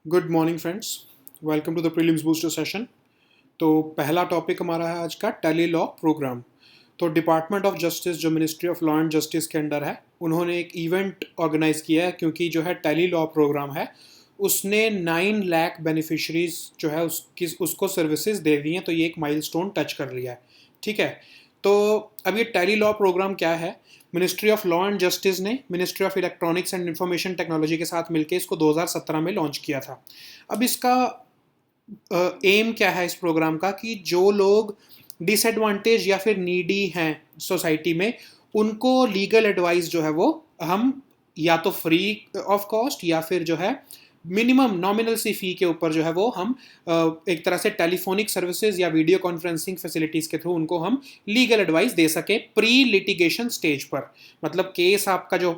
Good morning friends, welcome to the prelims booster session. तो पहला topic हमारा है आज का टेली लॉ प्रोग्राम। तो डिपार्टमेंट ऑफ जस्टिस जो ministry of law and justice के अंडर है, उन्होंने एक इवेंट ऑर्गेनाइज किया है क्योंकि जो है टेली लॉ प्रोग्राम है उसने 9 लाख बेनिफिशरीज जो है उसको सर्विसेज दे दी हैं। तो ये एक माइलस्टोन टच कर लिया है। ठीक है। तो अब ये टेली लॉ प्रोग्राम क्या है? Ministry of law and justice ने ministry of electronics and information technology के साथ मिलकर इसको 2017 में लॉन्च किया था। अब इसका एम क्या है इस प्रोग्राम का कि जो लोग डिसएडवांटेज या फिर नीडी हैं सोसाइटी में, उनको लीगल एडवाइस जो है वो हम या तो फ्री ऑफ कॉस्ट या फिर जो है मिनिमम नॉमिनल सी फी के ऊपर जो है वो हम एक तरह से टेलीफोनिक सर्विसेज या वीडियो कॉन्फ्रेंसिंग फैसिलिटीज़ के थ्रू उनको हम लीगल एडवाइस दे सके प्री लिटिगेशन स्टेज पर। मतलब केस आपका जो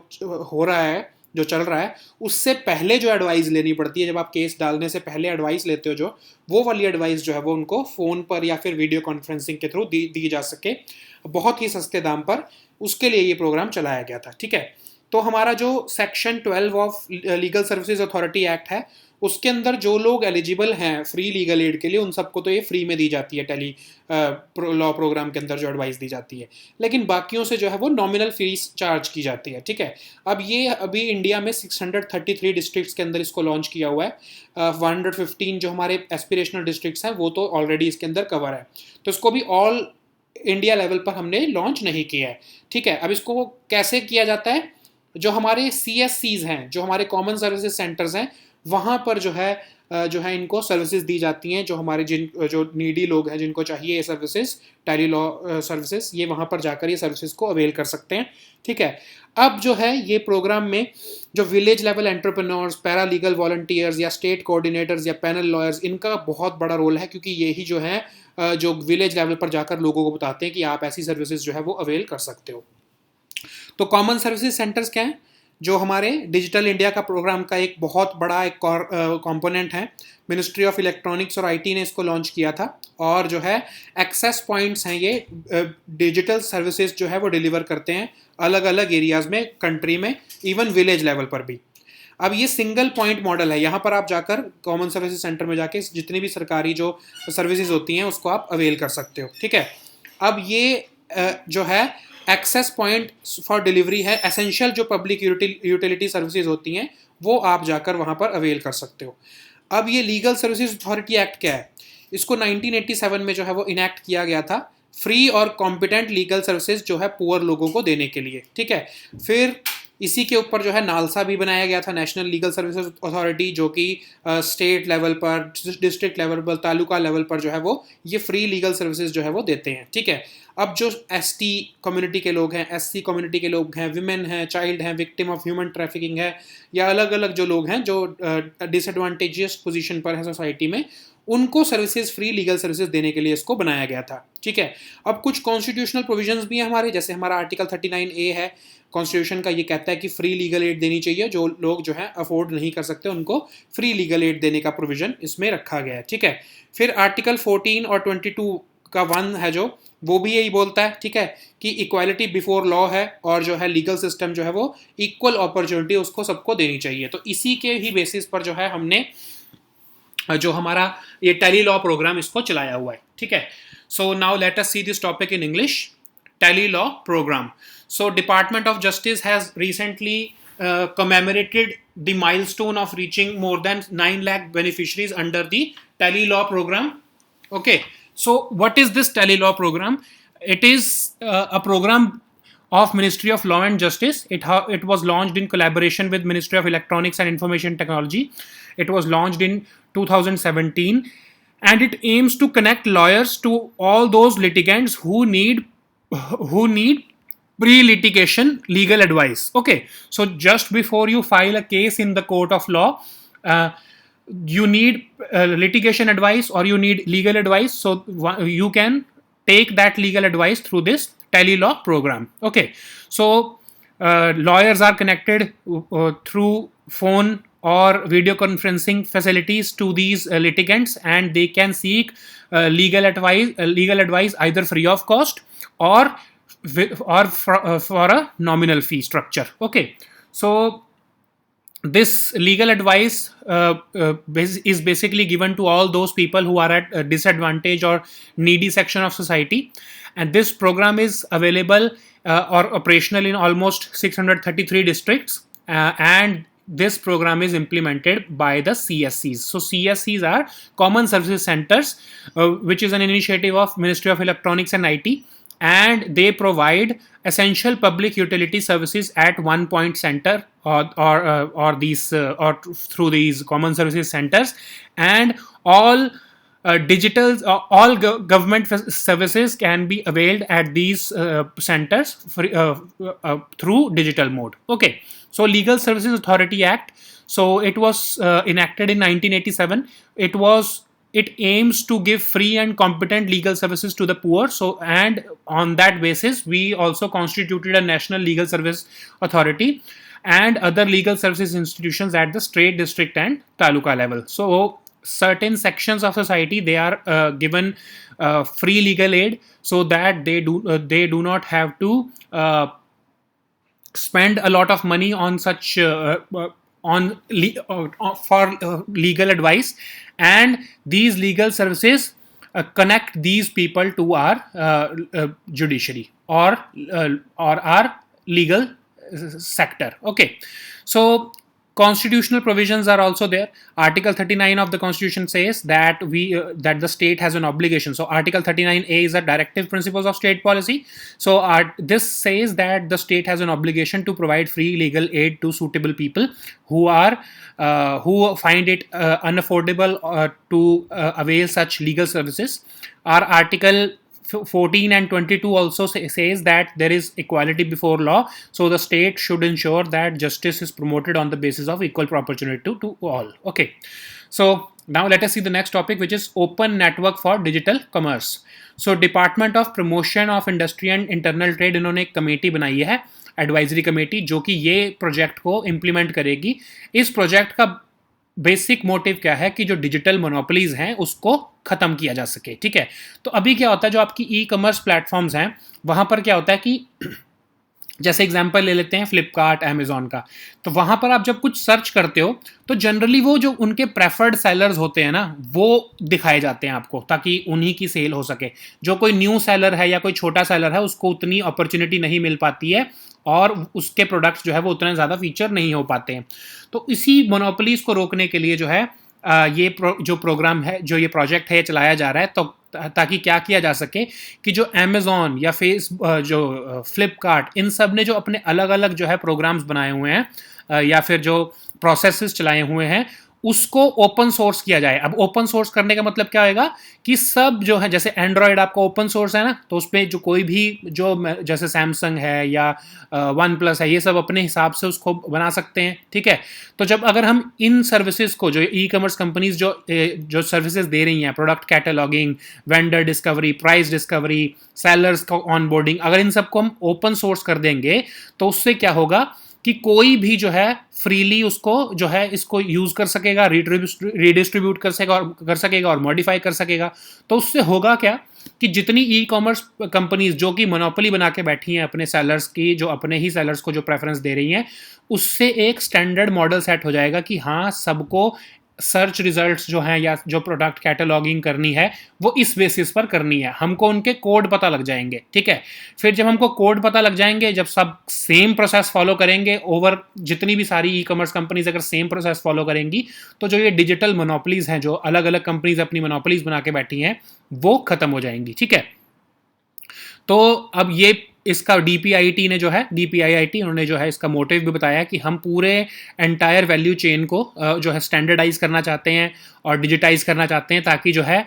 हो रहा है, जो चल रहा है, उससे पहले जो एडवाइस लेनी पड़ती है, जब आप केस डालने से पहले एडवाइस लेते हो जो वो वाली एडवाइस जो है वो उनको फ़ोन पर या फिर वीडियो कॉन्फ्रेंसिंग के थ्रू दी जा सके बहुत ही सस्ते दाम पर। उसके लिए ये प्रोग्राम चलाया गया था। ठीक है। तो हमारा जो section 12 of legal services authority act है, उसके अंदर जो लोग एलिजिबल हैं फ्री लीगल एड के लिए, उन सबको तो ये फ्री में दी जाती है टेली लॉ प्रोग्राम के अंदर जो एडवाइस दी जाती है। लेकिन बाकियों से जो है वो नॉमिनल फीस चार्ज की जाती है। ठीक है। अब ये अभी इंडिया में 633 डिस्ट्रिक्ट्स के अंदर इसको लॉन्च किया हुआ है। 115 जो हमारे एस्पिरेशनल डिस्ट्रिक्ट्स हैं वो तो ऑलरेडी इसके अंदर कवर है। तो इसको भी ऑल इंडिया लेवल पर हमने लॉन्च नहीं किया है। ठीक है। अब इसको कैसे किया जाता है? जो हमारे CSCs हैं, जो हमारे कॉमन सर्विसेज सेंटर्स हैं, वहाँ पर जो है इनको सर्विसेज दी जाती हैं। जो हमारे जो नीडी लोग हैं जिनको चाहिए ये सर्विसेज, टेली लॉ सर्विसेज, ये वहाँ पर जाकर ये सर्विसेज को अवेल कर सकते हैं। ठीक है। अब जो है ये प्रोग्राम में जो village level entrepreneurs, para legal volunteers या स्टेट कोऑर्डिनेटर्स या पैनल लॉयर्स, इनका बहुत बड़ा रोल है क्योंकि यही जो है जो विलेज लेवल पर जाकर लोगों को बताते हैं कि आप ऐसी सर्विसेज जो है वो अवेल कर सकते हो। तो कॉमन सर्विसेज सेंटर्स क्या हैं? जो हमारे डिजिटल इंडिया का प्रोग्राम का एक बहुत बड़ा एक कंपोनेंट है। मिनिस्ट्री ऑफ इलेक्ट्रॉनिक्स और आईटी ने इसको लॉन्च किया था। और जो है एक्सेस पॉइंट्स हैं, ये डिजिटल सर्विसेज जो है वो डिलीवर करते हैं अलग अलग एरियाज़ में कंट्री में, इवन विलेज लेवल पर भी। अब ये सिंगल पॉइंट मॉडल है। यहाँ पर आप जाकर कॉमन सर्विसेज सेंटर में जाके जितनी भी सरकारी जो सर्विसेज होती हैं उसको आप अवेल कर सकते हो। ठीक है। अब ये जो है एक्सेस पॉइंट फॉर डिलीवरी है, एसेंशियल जो पब्लिक यूटिलिटी सर्विसेज होती हैं वो आप जाकर वहाँ पर अवेल कर सकते हो। अब ये लीगल सर्विसेज अथॉरिटी एक्ट क्या है? इसको 1987 में जो है वो इनैक्ट किया गया था फ्री और कॉम्पिटेंट लीगल सर्विसेज जो है पुअर लोगों को देने के लिए। ठीक है। फिर इसी के ऊपर जो है नालसा भी बनाया गया था, नेशनल लीगल सर्विसेज अथॉरिटी, जो कि स्टेट लेवल पर, डिस्ट्रिक्ट लेवल पर, तालुका लेवल पर जो है वो ये फ्री लीगल सर्विसेज जो है वो देते हैं। ठीक है। अब जो ST कम्युनिटी के लोग हैं, SC कम्युनिटी के लोग हैं, विमेन हैं, चाइल्ड हैं, विक्टिम ऑफ ह्यूमन ट्रैफिकिंग है, या अलग अलग जो लोग हैं जो डिसएडवांटेजियस पोजीशन पर है सोसाइटी में, उनको सर्विसेज, फ्री लीगल सर्विसेज देने के लिए इसको बनाया गया था। ठीक है। अब कुछ कॉन्स्टिट्यूशनल प्रोविजंस भी हैं हमारे, जैसे हमारा आर्टिकल 39A है कॉन्स्टिट्यूशन का। ये कहता है कि फ्री लीगल एड देनी चाहिए। जो लोग जो है अफोर्ड नहीं कर सकते उनको फ्री लीगल एड देने का प्रोविजन इसमें रखा गया है। ठीक है। फिर आर्टिकल 14 और 22 का 1 है जो वो भी यही बोलता है, ठीक है, कि इक्वालिटी बिफोर लॉ है और जो है लीगल सिस्टम जो है वो इक्वल अपॉर्चुनिटी उसको सबको देनी चाहिए। तो इसी के ही बेसिस पर जो है हमने जो हमारा ये टेली लॉ प्रोग्राम इसको चलाया हुआ है। ठीक है। So now let us see this topic in English. Tele law program. So Department of Justice has recently commemorated the milestone of reaching more than 9 lakh beneficiaries under the Tele Law program. Okay, so what is this Tele Law program? It is a program of Ministry of Law and Justice. It was launched in collaboration with Ministry of Electronics and Information Technology. It was launched in 2017 and it aims to connect lawyers to all those litigants who need pre-litigation legal advice. Okay, so just before you file a case in the court of law, you need litigation advice or you need legal advice, so you can take that legal advice through this Tele Law program. Okay, so lawyers are connected through phone or video conferencing facilities to these litigants, and they can seek legal advice either free of cost or for a nominal fee structure. Okay, so this legal advice is basically given to all those people who are at a disadvantage or needy section of society, and this program is available or operational in almost 633 districts, and this program is implemented by the CSCs. So CSCs are Common Services Centers, which is an initiative of Ministry of Electronics and IT, and they provide essential public utility services at one point center, or these or through these common services centers, and all digital all government services can be availed at these centers through digital mode. Okay, so Legal Services Authority Act, so it was enacted in 1987. It aims to give free and competent legal services to the poor. So, and on that basis, we also constituted a National Legal Service Authority and other legal services institutions at the state, district, and taluka level. So, certain sections of society, they are given free legal aid, so that they do not have to spend a lot of money on such for legal advice, and these legal services connect these people to our judiciary, or our legal sector. Okay, so constitutional provisions are also there. Article 39 of the constitution says that that the state has an obligation. So Article 39A is a directive principles of state policy. So this says that the state has an obligation to provide free legal aid to suitable people who find it unaffordable to avail such legal services. Our Article 14 and 22 also says that there is equality before law, so the state should ensure that justice is promoted on the basis of equal opportunity to all. Okay, so now let us see the next topic, which is open network for digital commerce. So department of promotion of industry and internal trade, इन्होंने एक committee बनाई है, advisory committee, जो कि ये project को implement करेगी. इस प्रोजेक्ट का बेसिक मोटिव क्या है कि जो डिजिटल मोनोपोलीज हैं उसको खत्म किया जा सके. ठीक है, तो अभी क्या होता है, जो आपकी ई कॉमर्स प्लेटफॉर्म्स हैं वहां पर क्या होता है कि जैसे एग्जांपल ले लेते हैं फ्लिपकार्ट, अमेजोन का, तो वहां पर आप जब कुछ सर्च करते हो तो जनरली वो जो उनके प्रेफर्ड सेलर्स होते हैं ना, वो दिखाए जाते हैं आपको, ताकि उन्हीं की सेल हो सके. जो कोई न्यू सेलर है या कोई छोटा सेलर है, उसको उतनी अपॉर्चुनिटी नहीं मिल पाती है, और उसके प्रोडक्ट्स जो है वो उतने ज़्यादा फीचर नहीं हो पाते हैं. तो इसी मोनोपोलीज को रोकने के लिए जो है जो प्रोग्राम है, जो ये प्रोजेक्ट है, ये चलाया जा रहा है. तो ताकि क्या किया जा सके कि जो अमेजोन या जो फ्लिपकार्ट, इन सब ने जो अपने अलग अलग जो है प्रोग्राम्स बनाए हुए हैं या फिर जो प्रोसेसेस चलाए हुए हैं, उसको ओपन सोर्स किया जाए. अब ओपन सोर्स करने का मतलब क्या होगा कि सब जो है, जैसे एंड्रॉयड आपका ओपन सोर्स है ना, तो उसमें जो कोई भी जो जैसे सैमसंग है या वन प्लस है, ये सब अपने हिसाब से उसको बना सकते हैं. ठीक है, तो जब अगर हम इन सर्विसेज को, जो ई कॉमर्स कंपनीज जो सर्विसेज दे रही हैं, product cataloguing, vendor discovery, price discovery, sellers का ऑनबोर्डिंग, अगर इन सबको हम ओपन सोर्स कर देंगे, तो उससे क्या होगा कि कोई भी जो है फ्रीली उसको जो है इसको यूज कर सकेगा, रीडिस्ट्रीब्यूट कर सकेगा और मॉडिफाई कर सकेगा. तो उससे होगा क्या कि जितनी ई कॉमर्स कंपनीज जो कि मोनोपोली बना के बैठी हैं अपने सेलर्स की, जो अपने ही सेलर्स को जो प्रेफरेंस दे रही हैं, उससे एक स्टैंडर्ड मॉडल सेट हो जाएगा कि हाँ, सबको सर्च रिजल्ट्स जो हैं या जो प्रोडक्ट कैटलॉगिंग करनी है वो इस बेसिस पर करनी है. हमको उनके कोड पता लग जाएंगे. ठीक है, फिर जब हमको कोड पता लग जाएंगे, जब सब सेम प्रोसेस फॉलो करेंगे, ओवर जितनी भी सारी ई कॉमर्स कंपनीज अगर सेम प्रोसेस फॉलो करेंगी, तो जो ये डिजिटल मोनोपोलीज हैं, जो अलग अलग कंपनीज अपनी मोनोपोलीज बना के बैठी हैं, वो खत्म हो जाएंगी. ठीक है, तो अब ये इसका डीपीआईटी ने जो है, डीपीआईआईटी उन्होंने जो है इसका मोटिव भी बताया कि हम पूरे एंटायर वैल्यू चेन को जो है स्टैंडर्डाइज करना चाहते हैं और डिजिटाइज करना चाहते हैं, ताकि जो है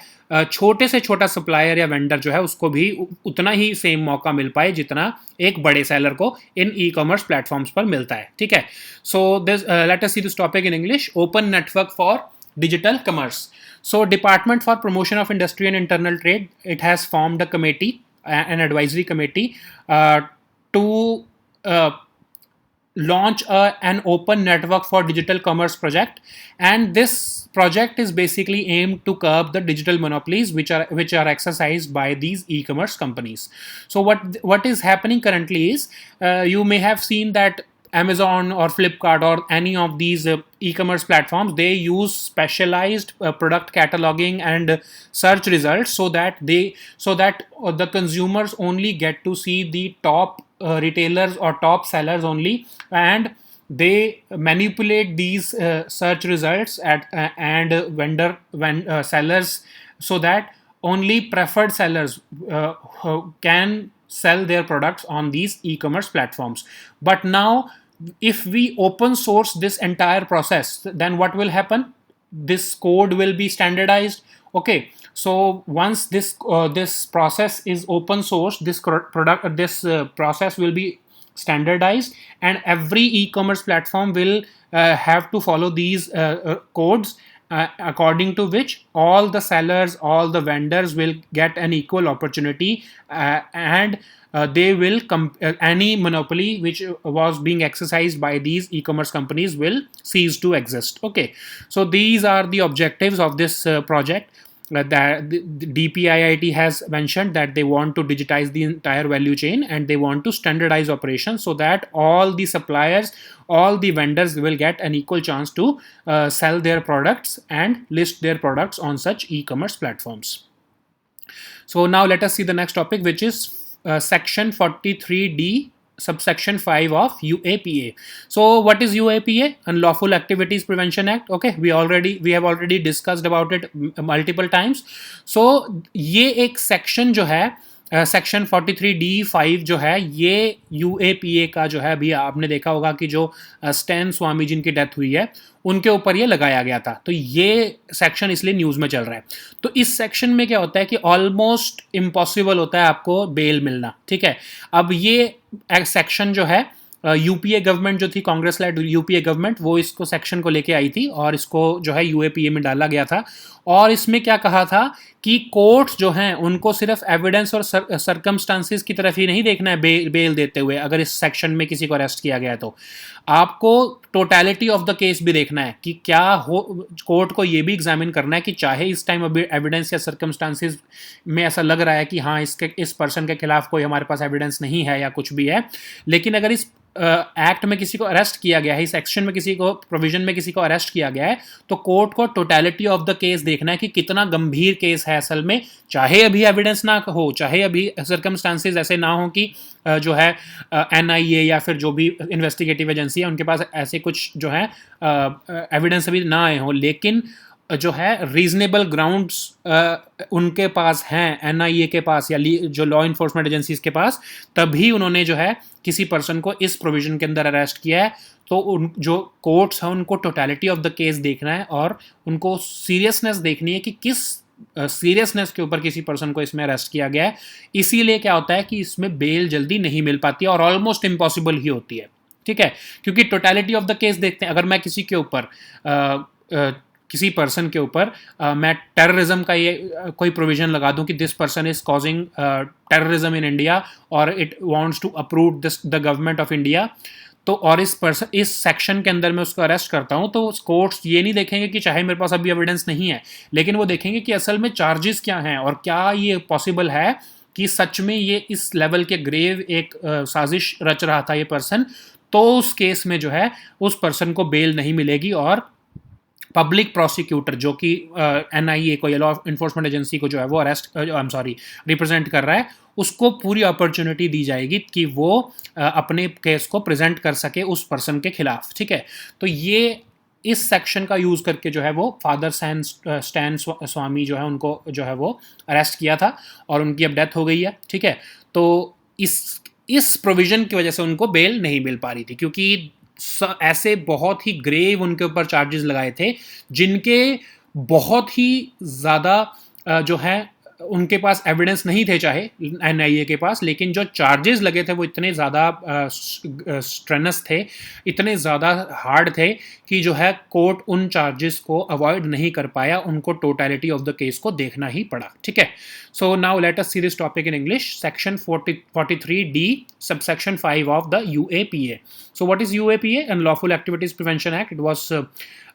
छोटे से छोटा सप्लायर या वेंडर जो है उसको भी उतना ही सेम मौका मिल पाए जितना एक बड़े सेलर को इन ई कॉमर्स प्लेटफॉर्म्स पर मिलता है. ठीक है, so this let us see this topic in English. Open network for digital commerce. So Department for Promotion of Industry and Internal Trade, it has formed a committee, an advisory committee, to launch an open network for digital commerce project, and this project is basically aimed to curb the digital monopolies which are exercised by these e-commerce companies. So what is happening currently is, you may have seen that Amazon or Flipkart or any of these e-commerce platforms, they use specialized product cataloging and search results, so that the consumers only get to see the top retailers or top sellers only, and they manipulate these search results and sellers, so that only preferred sellers can sell their products on these e-commerce platforms. But now, if we open source this entire process, then what will happen? This code will be standardized. Okay, so once this process is open source, this process will be standardized, and every e-commerce platform will have to follow these codes, according to which all the sellers, all the vendors will get an equal opportunity, and they will any monopoly which was being exercised by these e-commerce companies will cease to exist. Okay, so these are the objectives of this project. That the DPIIT has mentioned that they want to digitize the entire value chain, and they want to standardize operations, so that all the suppliers, all the vendors will get an equal chance to sell their products and list their products on such e-commerce platforms. So now let us see the next topic, which is section 43D subsection 5 of UAPA. So what is UAPA? Unlawful Activities Prevention Act. Okay, we have already discussed about it multiple times. So ये एक section जो है section 43D5 जो है, ये UAPA का जो है, अभी आपने देखा होगा कि जो स्टैन स्वामी जिनकी डेथ हुई है उनके ऊपर ये लगाया गया था, तो ये सेक्शन इसलिए न्यूज़ में चल रहा है. तो इस सेक्शन में क्या होता है कि ऑलमोस्ट इम्पॉसिबल होता है आपको बेल मिलना. ठीक है, अब ये सेक्शन जो है, यूपीए गवर्नमेंट जो थी, कांग्रेस लेड यूपीए गवर्नमेंट, वो इसको सेक्शन को लेके आई थी और इसको जो है यूएपीए में डाला गया था. और इसमें क्या कहा था कि कोर्ट जो हैं उनको सिर्फ एविडेंस और सरकमस्टांसिस की तरफ ही नहीं देखना है बेल देते हुए. अगर इस सेक्शन में किसी को अरेस्ट किया गया है तो आपको टोटलिटी ऑफ द केस भी देखना है कि क्या हो. कोर्ट को ये भी एग्जामिन करना है कि चाहे इस टाइम अभी एविडेंस या सरकमस्टांसिस में ऐसा लग रहा है कि हाँ इस पर्सन के खिलाफ कोई हमारे पास एविडेंस नहीं है या कुछ भी है, लेकिन अगर इस एक्ट में किसी को अरेस्ट किया गया है, इस सेक्शन में किसी को, प्रोविजन में किसी को अरेस्ट किया गया है, तो कोर्ट को टोटलिटी ऑफ द केस देखना है कि कितना गंभीर केस है असल में. चाहे अभी एविडेंस ना हो, चाहे अभी सर्कमस्टांसेस ऐसे ना हो कि जो है एनआईए या फिर जो भी इन्वेस्टिगेटिव एजेंसी है उनके पास ऐसे कुछ जो है एविडेंस अभी ना आए हो, लेकिन जो है रीजनेबल ग्राउंड्स उनके पास हैं, एनआईए के पास या जो लॉ इन्फोर्समेंट एजेंसीज के पास, तभी उन्होंने जो है किसी पर्सन को इस प्रोविजन के अंदर अरेस्ट किया है. तो उन जो कोर्ट्स हैं उनको टोटलिटी ऑफ द केस देखना है और उनको सीरियसनेस देखनी है कि किस सीरियसनेस के ऊपर किसी पर्सन को इसमें अरेस्ट किया गया है. इसीलिए क्या होता है कि इसमें बेल जल्दी नहीं मिल पाती है और ऑलमोस्ट इम्पॉसिबल ही होती है. ठीक है, क्योंकि टोटलिटी ऑफ द केस देखते हैं. अगर मैं किसी के ऊपर किसी पर्सन के ऊपर मैं टेररिज्म का ये कोई प्रोविजन लगा दूं कि this person is causing terrorism in India और it wants to approve the government of India, तो और इस सेक्शन के अंदर मैं उसको अरेस्ट करता हूं, तो कोर्ट्स ये नहीं देखेंगे कि चाहे मेरे पास अभी एविडेंस नहीं है, लेकिन वो देखेंगे कि असल में चार्जेस क्या हैं और क्या ये पॉसिबल है कि सच में ये इस लेवल के ग्रेव एक साजिश रच रहा था ये पर्सन. तो उस केस में जो है उस पर्सन को बेल नहीं मिलेगी और पब्लिक प्रोसिक्यूटर जो कि एनआईए को या लॉ इन्फोर्समेंट एजेंसी को जो है वो रिप्रेजेंट कर रहा है, उसको पूरी अपॉर्चुनिटी दी जाएगी कि वो अपने केस को प्रेजेंट कर सके उस पर्सन के खिलाफ. ठीक है, तो ये इस सेक्शन का यूज़ करके जो है वो फादर स्टैन स्वामी जो है उनको जो है वो अरेस्ट किया था और उनकी अब डेथ हो गई है. ठीक है, तो इस प्रोविज़न की वजह से उनको बेल नहीं मिल पा रही थी, क्योंकि ऐसे बहुत ही ग्रेव उनके ऊपर चार्जेस लगाए थे जिनके बहुत ही ज़्यादा जो है उनके पास एविडेंस नहीं थे चाहे एनआईए के पास, लेकिन जो चार्जेस लगे थे वो इतने ज़्यादा स्ट्रेनस थे, इतने ज़्यादा हार्ड थे कि जो है कोर्ट उन चार्जेस को अवॉइड नहीं कर पाया, उनको टोटलिटी ऑफ द केस को देखना ही पड़ा. ठीक है, so now let us see this topic in English. Section 43D subsection 5 of the UAPA. So what is UAPA? Unlawful Activities Prevention Act. It was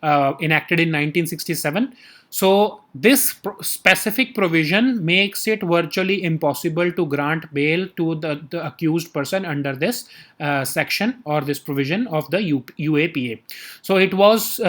enacted in 1967. So this specific provision makes it virtually impossible to grant bail to the accused person under this section or this provision of the UAPA. So it was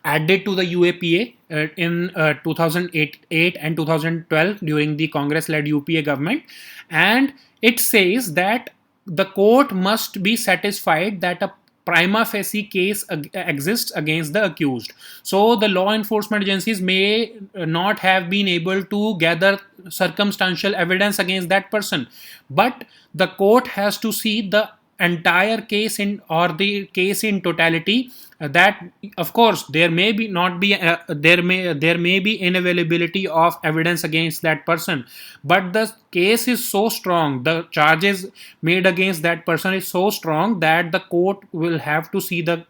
added to the UAPA in 2008 and 2012 during the Congress-led UPA government, and it says that the court must be satisfied that a prima facie case exists against the accused. So the law enforcement agencies may not have been able to gather circumstantial evidence against that person, but the court has to see the entire case in or the case in totality. That of course there may be not be there may be inavailability of evidence against that person, but the case is so strong, the charges made against that person is so strong that the court will have to see the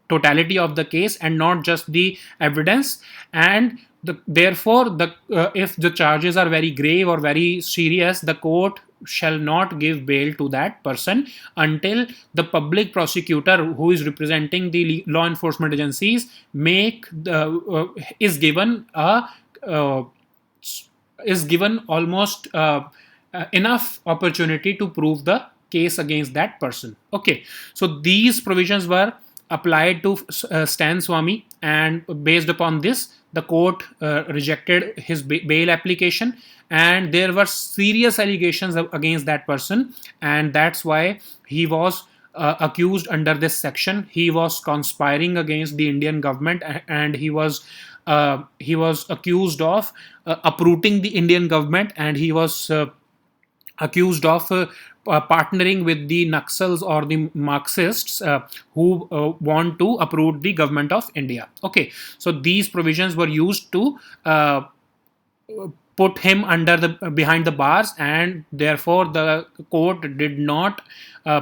totality of the case and not just the evidence. And therefore if the charges are very grave or very serious, the court shall not give bail to that person until the public prosecutor who is representing the law enforcement agencies is given almost enough opportunity to prove the case against that person. Okay, so these provisions were applied to Stan Swamy, and based upon this the court rejected his bail application, and there were serious allegations against that person, and that's why he was accused under this section. He was conspiring against the Indian government, and he was accused of uprooting the Indian government, and he was accused of partnering with the Naxals or the Marxists who want to uproot the government of India. Okay, so these provisions were used to put him behind the bars, and therefore the court did not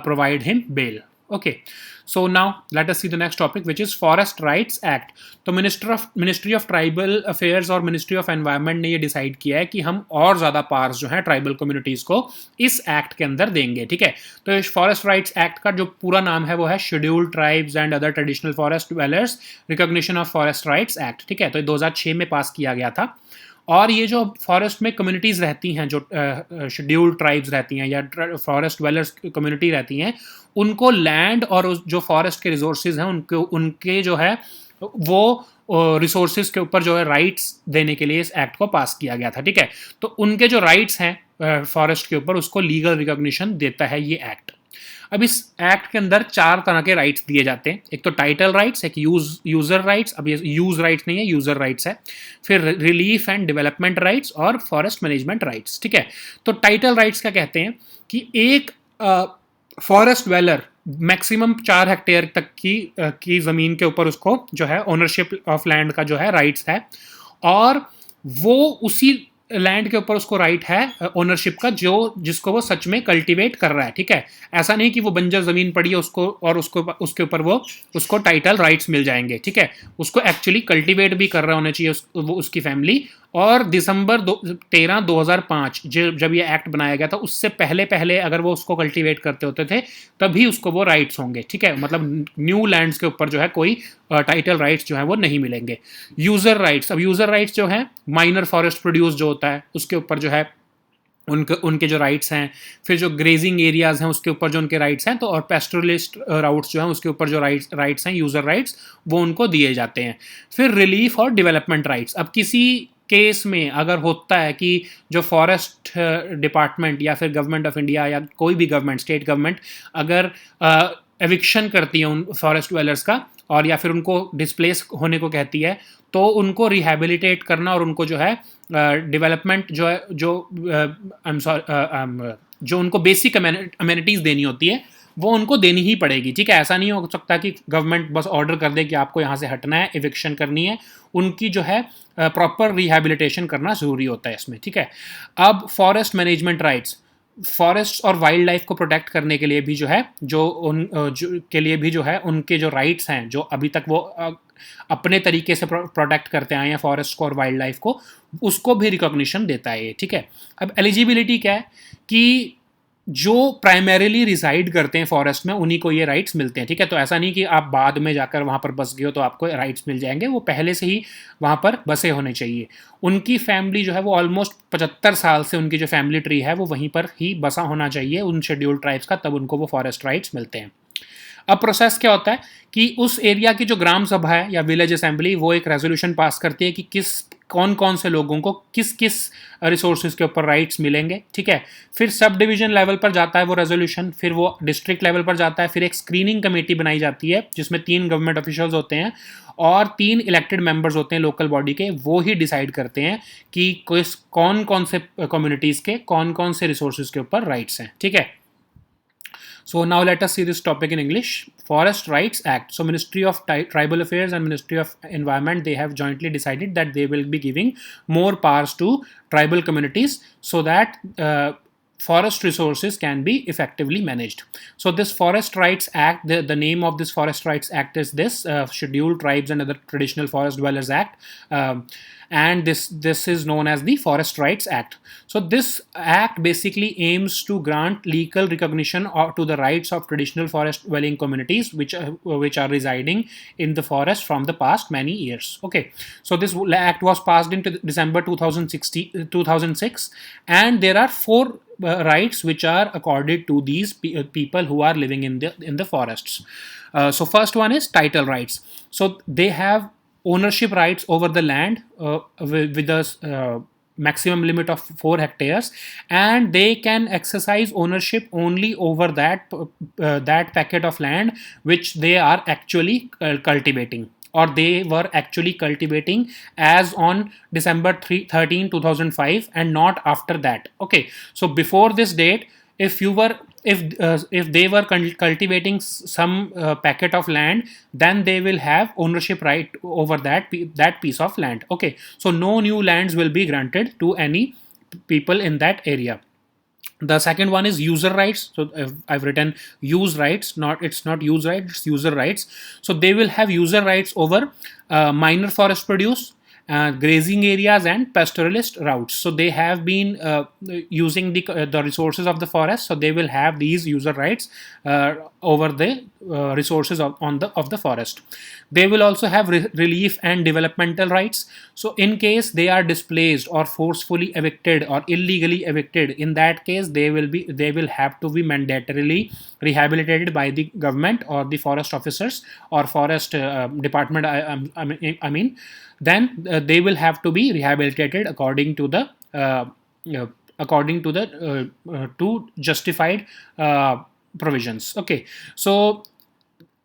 provide him bail. Okay, so now let us see the next topic, which is Forest Rights Act. तो ministry of tribal affairs और ministry of environment ने ये decide किया है कि हम और ज़्यादा पावर्स जो है ट्राइबल कम्युनिटीज़ को इस एक्ट के अंदर देंगे. ठीक है, तो इस फॉरेस्ट राइट्स एक्ट का जो पूरा नाम है वो है scheduled tribes and other traditional forest dwellers recognition of forest rights act. ठीक है, तो 2006 में पास किया गया था. और ये जो फॉरेस्ट में कम्युनिटीज़ रहती हैं, जो शेड्यूल्ड ट्राइब्स रहती हैं या फॉरेस्ट ड्वेलर्स कम्युनिटी रहती हैं, उनको लैंड और जो फॉरेस्ट के रिसोर्सेज हैं उनके जो है वो रिसोर्सेज के ऊपर जो है राइट्स देने के लिए इस एक्ट को पास किया गया था. ठीक है, तो उनके जो राइट्स हैं फॉरेस्ट के ऊपर उसको लीगल रिकॉग्निशन देता है ये एक्ट. अब इस एक्ट के अंदर 4 तरह के राइट्स दिए जाते हैं. एक तो टाइटल राइट्स, एक यूजर राइट्स, अब ये यूज राइट्स नहीं है, यूजर राइट्स है. फिर रिलीफ एंड डेवलपमेंट राइट्स और फॉरेस्ट मैनेजमेंट राइट्स. ठीक है, तो टाइटल राइट्स क्या कहते हैं कि एक फॉरेस्ट ड्वेलर मैक्सिमम 4 हेक्टेयर तक की ज़मीन के ऊपर उसको जो है ओनरशिप ऑफ लैंड का जो है राइट्स है, और वो उसी लैंड के ऊपर उसको राइट है ओनरशिप का जिसको वो सच में कल्टीवेट कर रहा है. ठीक है, ऐसा नहीं कि वो बंजर ज़मीन पड़ी है उसके ऊपर वो उसको टाइटल राइट्स मिल जाएंगे. ठीक है, उसको एक्चुअली कल्टीवेट भी कर रहा होना चाहिए वो उसकी फैमिली. और दिसंबर 13, 2005 जब ये एक्ट बनाया गया था उससे पहले अगर वो उसको कल्टीवेट करते होते थे तभी उसको वो राइट्स होंगे. ठीक है, मतलब न्यू लैंड्स के ऊपर जो है कोई टाइटल राइट्स जो है वो नहीं मिलेंगे. यूज़र राइट्स, अब यूज़र राइट्स जो है माइनर फॉरेस्ट प्रोड्यूस जो होता है उसके ऊपर जो है उनके जो राइट्स हैं. फिर जो ग्रेजिंग एरियाज़ हैं उसके ऊपर जो उनके राइट्स हैं, तो और पेस्टरलिस्ट राउट्स जो हैं उसके ऊपर जो राइट्स हैं यूज़र राइट्स वो उनको दिए जाते हैं. फिर रिलीफ और डेवलपमेंट राइट्स, अब किसी केस में अगर होता है कि जो फॉरेस्ट डिपार्टमेंट या फिर गवर्नमेंट ऑफ इंडिया या कोई भी गवर्नमेंट, स्टेट गवर्नमेंट अगर एविक्शन करती है उन फॉरेस्ट ड्वेलर्स का और या फिर उनको डिस्प्लेस होने को कहती है, तो उनको रिहेबिलिटेट करना और उनको जो है डेवलपमेंट जो है जो उनको बेसिक अमेनिटीज़ देनी होती है वो उनको देनी ही पड़ेगी. ठीक है, ऐसा नहीं हो सकता कि गवर्नमेंट बस ऑर्डर कर दे कि आपको यहाँ से हटना है, एविक्शन करनी है. उनकी जो है प्रॉपर रिहेबिलिटेशन करना ज़रूरी होता है इसमें. ठीक है, अब फॉरेस्ट मैनेजमेंट राइट्स, फॉरेस्ट और वाइल्ड लाइफ को प्रोटेक्ट करने के लिए भी जो है के लिए भी जो है उनके जो राइट्स हैं जो अभी तक वो अपने तरीके से प्रोटेक्ट करते आए हैं फॉरेस्ट को और वाइल्ड लाइफ को, उसको भी रिकॉग्निशन देता है ये. ठीक है, अब एलिजिबिलिटी क्या है कि जो प्राइमरीली रिसाइड करते हैं फॉरेस्ट में उन्हीं को ये राइट्स मिलते हैं, ठीक है। तो ऐसा नहीं कि आप बाद में जाकर वहाँ पर बस गए हो तो आपको राइट्स मिल जाएंगे, वो पहले से ही वहाँ पर बसे होने चाहिए। उनकी फैमिली जो है वो ऑलमोस्ट 75 साल से उनकी जो फैमिली ट्री है वो वहीं पर ही बसा होना चाहिए उन शेड्यूल्ड ट्राइब्स का, तब उनको वो फॉरेस्ट राइट्स मिलते हैं। अब प्रोसेस क्या होता है कि उस एरिया की जो ग्राम सभा है या विलेज असेंबली वो एक रेजोल्यूशन पास करती है कि कौन कौन से लोगों को किस किस रिसोर्सेज के ऊपर राइट्स मिलेंगे, ठीक है। फिर सब डिवीजन लेवल पर जाता है वो रेजोल्यूशन, फिर वो डिस्ट्रिक्ट लेवल पर जाता है, फिर एक स्क्रीनिंग कमेटी बनाई जाती है जिसमें 3 गवर्नमेंट ऑफिशियल्स होते हैं और 3 इलेक्टेड मेंबर्स होते हैं लोकल बॉडी के, वो ही डिसाइड करते हैं कि कौन कौन से कम्युनिटीज़ के कौन कौन से रिसोर्सेज के ऊपर राइट्स हैं, ठीक है। So now let us see this topic in English. Forest Rights Act. So Ministry of Tribal Affairs and Ministry of Environment, they have jointly decided that they will be giving more powers to tribal communities so that forest resources can be effectively managed. So this Forest Rights Act, the name of this Forest Rights Act is this Scheduled Tribes and Other Traditional Forest Dwellers Act. And this is known as the Forest Rights Act. So this act basically aims to grant legal recognition to the rights of traditional forest dwelling communities which are residing in the forest from the past many years. Okay, so this act was passed in December 2006, and there are 4 rights which are accorded to these people who are living in the forests. So first one is title rights. So they have ownership rights over the land with a maximum limit of 4 hectares, and they can exercise ownership only over that packet of land which they are actually cultivating, or they were actually cultivating as on December 13, 2005, and not after that. Okay, so before this date, if they were cultivating some packet of land, then they will have ownership right over that piece of land. Okay, so no new lands will be granted to any people in that area. The second one is user rights. So I've written use rights, it's not use rights, it's user rights. So they will have user rights over minor forest produce, grazing areas and pastoralist routes. So they have been using the resources of the forest, so they will have these user rights over the resources of the forest. They will also have relief and developmental rights. So in case they are displaced or forcefully evicted or illegally evicted, in that case they will have to be mandatorily rehabilitated by the government or the forest officers or forest department. I mean, then they will have to be rehabilitated according to the to justified provisions. Okay, so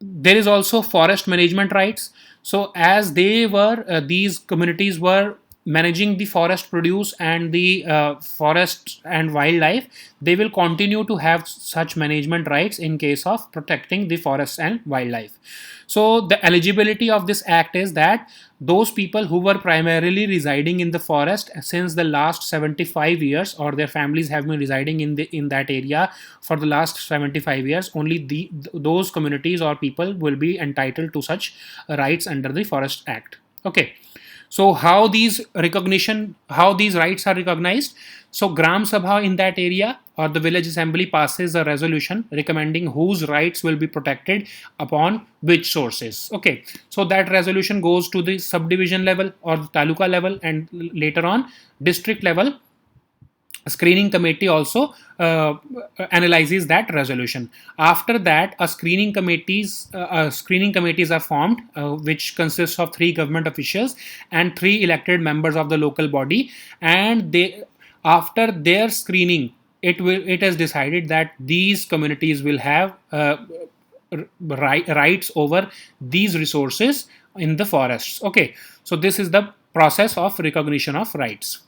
there is also forest management rights. So as these communities were managing the forest produce and the forest and wildlife, they will continue to have such management rights in case of protecting the forests and wildlife. So the eligibility of this act is that those people who were primarily residing in the forest since the last 75 years, or their families have been residing in that area for the last 75 years, only those communities or people will be entitled to such rights under the Forest Act. Okay, so how these rights are recognized? So Gram Sabha in that area or the village assembly passes a resolution recommending whose rights will be protected upon which sources. Okay, so that resolution goes to the subdivision level or the taluka level, and later on district level. A screening committee also analyzes that resolution. After that, screening committees are formed, which consists of 3 government officials and 3 elected members of the local body, and after their screening, it is decided that these communities will have rights over these resources in the forests. Okay, so this is the process of recognition of rights.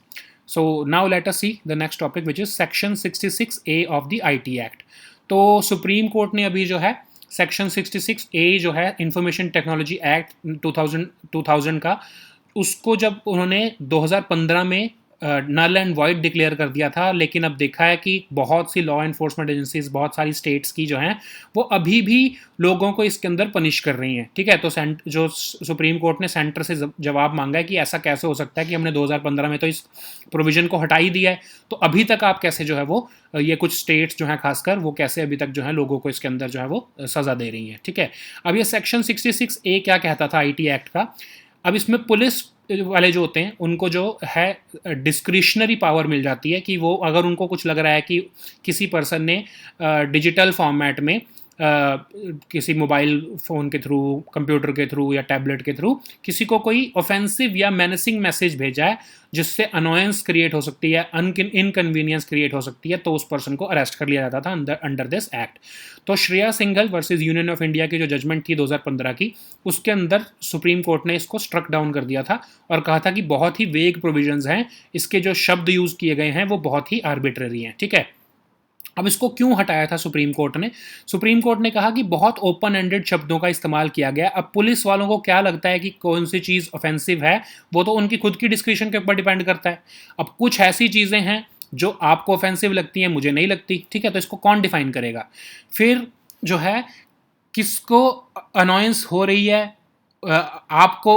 So now let us see the next topic, which is Section 66A of the IT Act. तो supreme court ने अभी जो है section 66A जो है information technology act 2000 का, उसको जब उन्होंने 2015 में नल एंड वॉइड डिक्लेयर कर दिया था, लेकिन अब देखा है कि बहुत सी लॉ इन्फोर्समेंट एजेंसीज, बहुत सारी स्टेट्स की जो हैं वो अभी भी लोगों को इसके अंदर पनिश कर रही हैं, ठीक है। तो जो सुप्रीम कोर्ट ने सेंटर से जवाब मांगा है कि ऐसा कैसे हो सकता है कि हमने 2015 में तो इस प्रोविजन को हटा ही दिया है, तो अभी तक आप कैसे जो है वो ये कुछ स्टेट्स जो हैं खासकर वो कैसे अभी तक जो है लोगों को इसके अंदर जो है वो सज़ा दे रही हैं, ठीक है। अब ये सेक्शन 66A क्या कहता था IT एक्ट का, अब इसमें पुलिस वाले जो होते हैं उनको जो है डिस्क्रिशनरी पावर मिल जाती है कि वो अगर उनको कुछ लग रहा है कि किसी पर्सन ने डिजिटल फॉर्मेट में किसी मोबाइल फ़ोन के थ्रू, कंप्यूटर के थ्रू या टैबलेट के थ्रू किसी को कोई ऑफेंसिव या मेनेसिंग मैसेज भेजा है जिससे अनोयंस क्रिएट हो सकती है, इनकन्वीनियंस क्रिएट हो सकती है, तो उस पर्सन को अरेस्ट कर लिया जाता था अंडर दिस एक्ट। तो Shreya Singhal versus union of India की जो जजमेंट थी 2015 की, उसके अंदर सुप्रीम कोर्ट ने इसको स्ट्रक डाउन कर दिया था और कहा था कि बहुत ही वेग प्रोविजंस हैं, इसके जो शब्द यूज़ किए गए हैं वो बहुत ही आर्बिट्ररी हैं, ठीक है। अब इसको क्यों हटाया था सुप्रीम कोर्ट ने? सुप्रीम कोर्ट ने कहा कि बहुत ओपन एंडेड शब्दों का इस्तेमाल किया गया। अब पुलिस वालों को क्या लगता है कि कौन सी चीज़ ऑफेंसिव है, वो तो उनकी खुद की डिस्क्रिप्शन के ऊपर डिपेंड करता है। अब कुछ ऐसी चीज़ें हैं जो आपको ऑफेंसिव लगती हैं, मुझे नहीं लगती, ठीक है, तो इसको कौन डिफाइन करेगा? फिर जो है किसको अनॉयंस हो रही है, आपको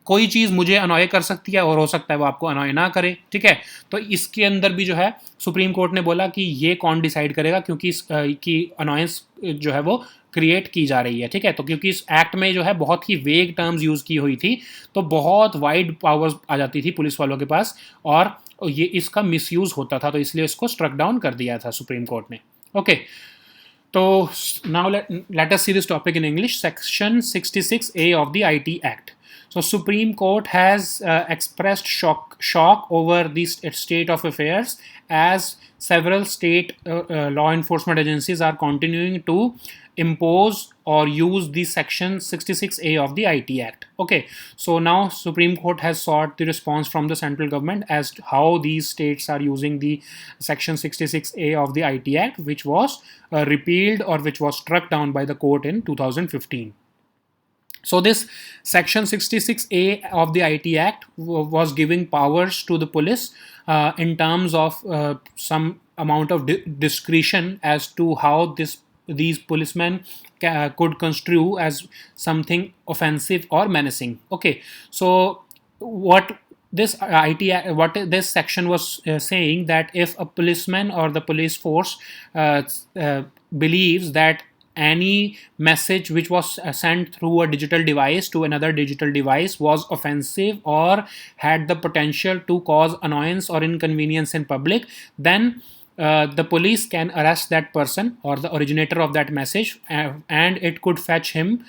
कोई चीज़ मुझे अनॉय कर सकती है और हो सकता है वो आपको अनॉय ना करे, ठीक है। तो इसके अंदर भी जो है सुप्रीम कोर्ट ने बोला कि ये कौन डिसाइड करेगा, क्योंकि की अनॉयंस जो है वो क्रिएट की जा रही है, ठीक है। तो क्योंकि इस एक्ट में जो है बहुत ही वेग टर्म्स यूज़ की हुई थी, तो बहुत वाइड पावर्स आ जाती थी पुलिस वालों के पास और ये इसका मिसयूज़ होता था, तो इसलिए इसको स्ट्रक डाउन कर दिया था सुप्रीम कोर्ट ने। Okay, so now let us see this topic in English. Section 66A of the IT Act. So Supreme Court has expressed shock over the state of affairs as several state law enforcement agencies are continuing to impose or use the section 66A of the IT Act. Okay, so now Supreme Court has sought the response from the central government as to how these states are using the section 66A of the IT Act, which was repealed or which was struck down by the court in 2015. So this section 66A of the IT Act was giving powers to the police in terms of some amount of discretion as to how these policemen could construe as something offensive or menacing. Okay, so what this section was saying, that if a policeman or the police force believes that any message which was sent through a digital device to another digital device was offensive or had the potential to cause annoyance or inconvenience in public, then the police can arrest that person or the originator of that message, and it could fetch him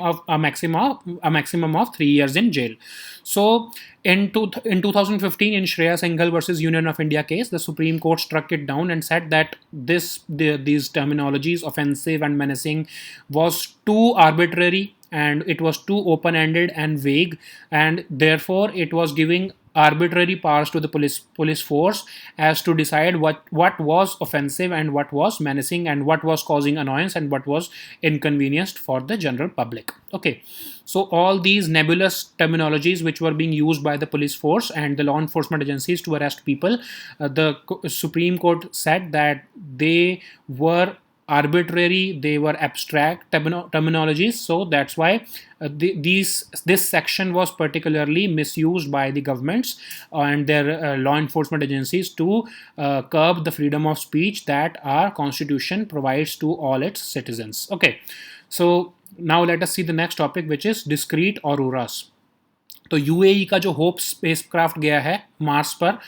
of a maximum of 3 years in jail. So in 2015, in Shreya Singhal versus Union of India case, the Supreme Court struck it down and said that these terminologies, offensive and menacing, was too arbitrary and it was too open-ended and vague, and therefore it was giving arbitrary powers to the police force as to decide what was offensive and what was menacing and what was causing annoyance and what was inconvenienced for the general public. Okay, so all these nebulous terminologies which were being used by the police force and the law enforcement agencies to arrest people, the Supreme Court said that they were arbitrary, they were abstract terminologies, so that's why this section was particularly misused by the governments and their law enforcement agencies to curb the freedom of speech that our constitution provides to all its citizens. Okay, so now let us see the next topic, which is discrete auroras. तो UAE का जो hope spacecraft गया है Mars पर,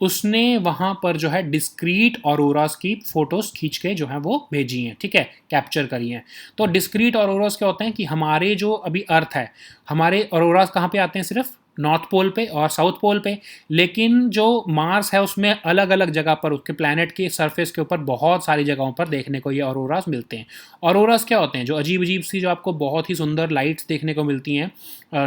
उसने वहाँ पर जो है डिस्क्रीट ऑरोरास की फोटोज़ खींच के जो है वो भेजी हैं, ठीक है, कैप्चर करी हैं। तो डिस्क्रीट ऑरोरास क्या होते हैं कि हमारे जो अभी अर्थ है, हमारे ऑरोरास कहाँ पे आते हैं? सिर्फ नॉर्थ पोल पे और साउथ पोल पे, लेकिन जो मार्स है उसमें अलग अलग जगह पर, उसके प्लैनेट के सरफेस के ऊपर बहुत सारी जगहों पर देखने को ये ऑरोरास मिलते हैं। ऑरोरास क्या होते हैं? जो अजीब अजीब सी, जो आपको बहुत ही सुंदर लाइट्स देखने को मिलती हैं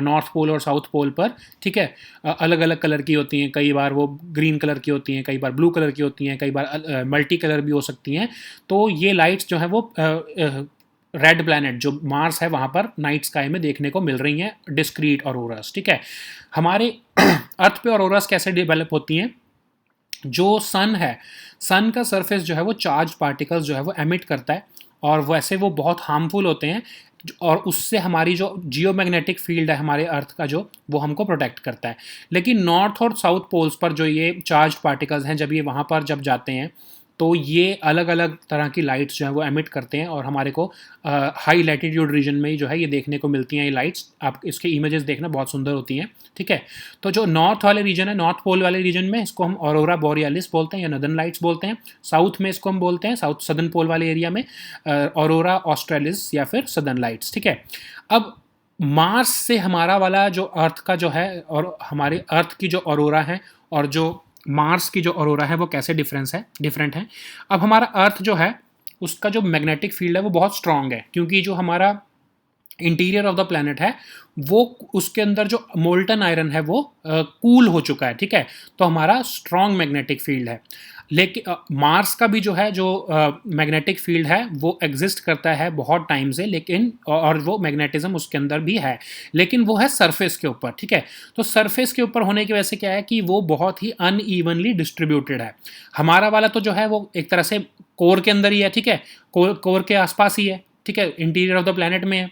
नॉर्थ पोल और साउथ पोल पर, ठीक है, अलग अलग कलर की होती हैं, कई बार वो ग्रीन कलर की होती हैं, कई बार ब्लू कलर की होती हैं, कई बार मल्टी कलर भी हो सकती हैं। तो ये लाइट्स जो है वो रेड प्लैनेट जो मार्स है वहाँ पर नाइट स्काई में देखने को मिल रही हैं, डिस्क्रीट ऑरोरास, ठीक है। हमारे अर्थ पे ऑरोरास कैसे डेवलप होती हैं? जो सन है, सन का सरफेस जो है वो चार्ज पार्टिकल्स जो है वो एमिट करता है, और वैसे वो बहुत हार्मफुल होते हैं, और उससे हमारी जो जियोमैग्नेटिक फील्ड है हमारे अर्थ का जो, वो हमको प्रोटेक्ट करता है। लेकिन नॉर्थ और साउथ पोल्स पर जो ये चार्ज पार्टिकल्स हैं, जब ये वहाँ पर जब जाते हैं तो ये अलग अलग तरह की लाइट्स जो है वो एमिट करते हैं, और हमारे को हाई लैटिट्यूड रीजन में ही जो है ये देखने को मिलती हैं ये लाइट्स। आप इसके इमेजेस देखना, बहुत सुंदर होती हैं, ठीक है। तो जो नॉर्थ वाले रीजन है, नॉर्थ पोल वाले रीजन में इसको हम ऑरोरा बोरियालिस बोलते हैं या नदर्न लाइट्स बोलते हैं। साउथ में इसको हम बोलते हैं, साउथ सदर्न पोल वाले एरिया में, ऑरोरा ऑस्ट्रेलिस या फिर सदर्न लाइट्स, ठीक है। अब मार्स से हमारा वाला जो अर्थ का जो है, और हमारे अर्थ की जो ऑरोरा है और जो मार्स की जो ऑरोरा है, वो कैसे डिफरेंट है। अब हमारा अर्थ जो है उसका जो मैग्नेटिक फील्ड है वो बहुत स्ट्रांग है, क्योंकि जो हमारा इंटीरियर ऑफ द प्लैनेट है वो, उसके अंदर जो मोल्टन आयरन है वो कूल हो चुका है, ठीक है। तो हमारा स्ट्रांग मैग्नेटिक फील्ड है। लेकिन मार्स का भी जो है, जो मैग्नेटिक फील्ड है वो एग्जिस्ट करता है बहुत टाइम से, लेकिन और वो मैग्नेटिज्म उसके अंदर भी है, लेकिन वो है सरफेस के ऊपर, ठीक है। तो सरफेस के ऊपर होने की वजह से क्या है कि वो बहुत ही अनइवनली डिस्ट्रीब्यूटेड है। हमारा वाला तो जो है वो एक तरह से कोर के अंदर ही है, ठीक है, कोर के आसपास ही है, ठीक है, इंटीरियर ऑफ द प्लैनेट में है।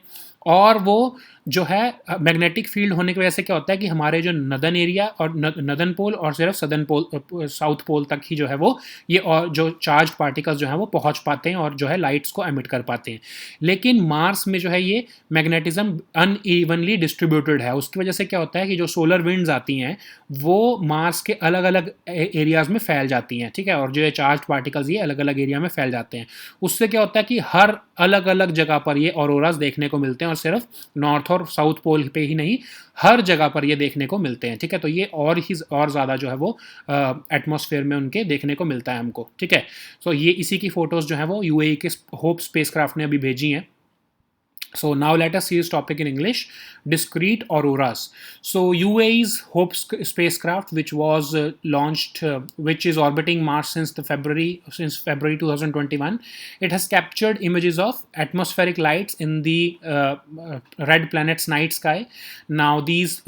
और वो जो है मैग्नेटिक फील्ड होने की वजह से क्या होता है कि हमारे जो नदर्न एरिया और नदर्न पोल और सिर्फ सदर्न पोल, साउथ पोल तक ही जो है वो ये, और जो चार्ज पार्टिकल्स जो है वो पहुंच पाते हैं और जो है लाइट्स को एमिट कर पाते हैं। लेकिन मार्स में जो है ये मैग्नेटिज्म अनइवनली डिस्ट्रीब्यूटेड है। उसकी वजह से क्या होता है कि जो सोलर विंड्स आती हैं वो मार्स के अलग अलग एरियाज में फैल जाती हैं, ठीक है, और जो ये चार्ज पार्टिकल्स ये अलग अलग एरिया में फैल जाते हैं। उससे क्या होता है कि हर अलग अलग जगह पर ये ऑरोरास देखने को मिलते हैं, और सिर्फ नॉर्थ और साउथ पोल पे ही नहीं, हर जगह पर ये देखने को मिलते हैं, ठीक है। तो ये और ज़्यादा जो है वो एटमॉस्फेयर में उनके देखने को मिलता है हमको, ठीक है। तो ये इसी की फ़ोटोज़ जो है वो यूएई के होप स्पेसक्राफ्ट ने अभी भेजी हैं। So now let us see this topic in English. Discrete auroras. So UAE's Hope spacecraft, which was launched, which is orbiting Mars since February 2021, it has captured images of atmospheric lights in the red planet's night sky. Now these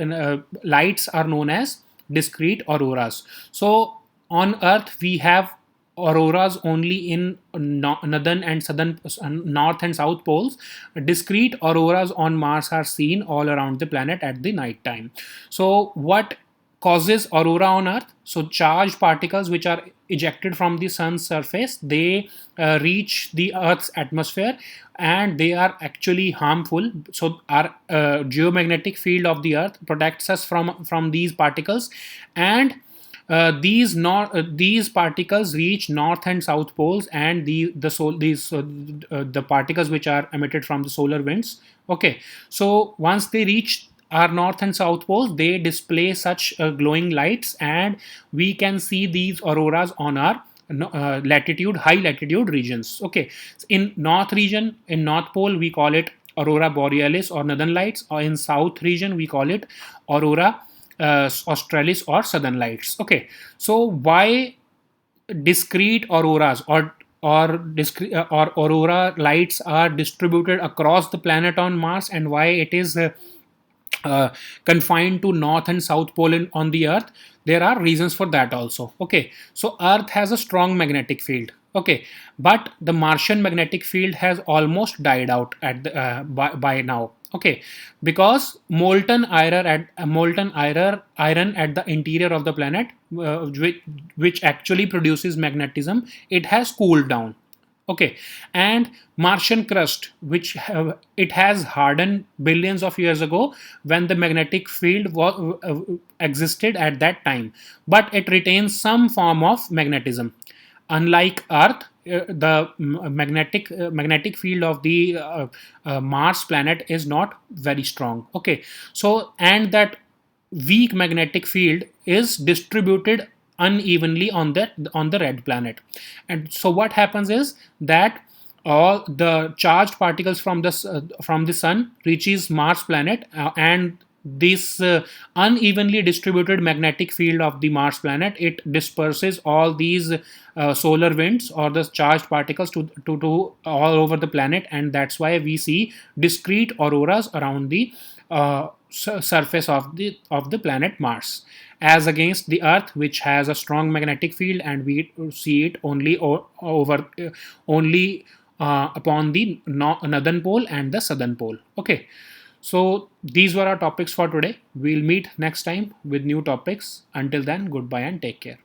lights are known as discrete auroras. So on Earth we have auroras only in northern and southern, north and south poles. Discrete auroras on Mars are seen all around the planet at the night time. So what causes aurora on Earth? So charged particles which are ejected from the sun's surface, they reach the Earth's atmosphere, and they are actually harmful. So our geomagnetic field of the Earth protects us from these particles, and these particles reach north and south poles, and the particles which are emitted from the solar winds. Okay, so once they reach our north and south poles, they display such glowing lights, and we can see these auroras on our high latitude regions. Okay, in north region, in north pole, we call it aurora borealis or northern lights, or in south region we call it aurora australis or southern lights. Okay, so why discrete auroras or aurora lights are distributed across the planet on Mars, and why it is confined to north and south pole on the Earth? There are reasons for that also. Okay, so Earth has a strong magnetic field. Okay, but the Martian magnetic field has almost died out at by now. Okay, because molten iron at the interior of the planet, which actually produces magnetism, it has cooled down. Okay, and Martian crust, which it has hardened billions of years ago when the magnetic field existed at that time, but it retains some form of magnetism. Unlike Earth, the magnetic field of the Mars planet is not very strong. Okay, so and that weak magnetic field is distributed unevenly on the red planet. And so what happens is that all the charged particles from the sun reaches Mars planet, and this unevenly distributed magnetic field of the Mars planet, it disperses all these solar winds or the charged particles to all over the planet, and that's why we see discrete auroras around the surface of the planet Mars, as against the Earth, which has a strong magnetic field, and we see it only only upon the northern pole and the southern pole. Okay, so these were our topics for today. We'll meet next time with new topics. Until then, goodbye and take care.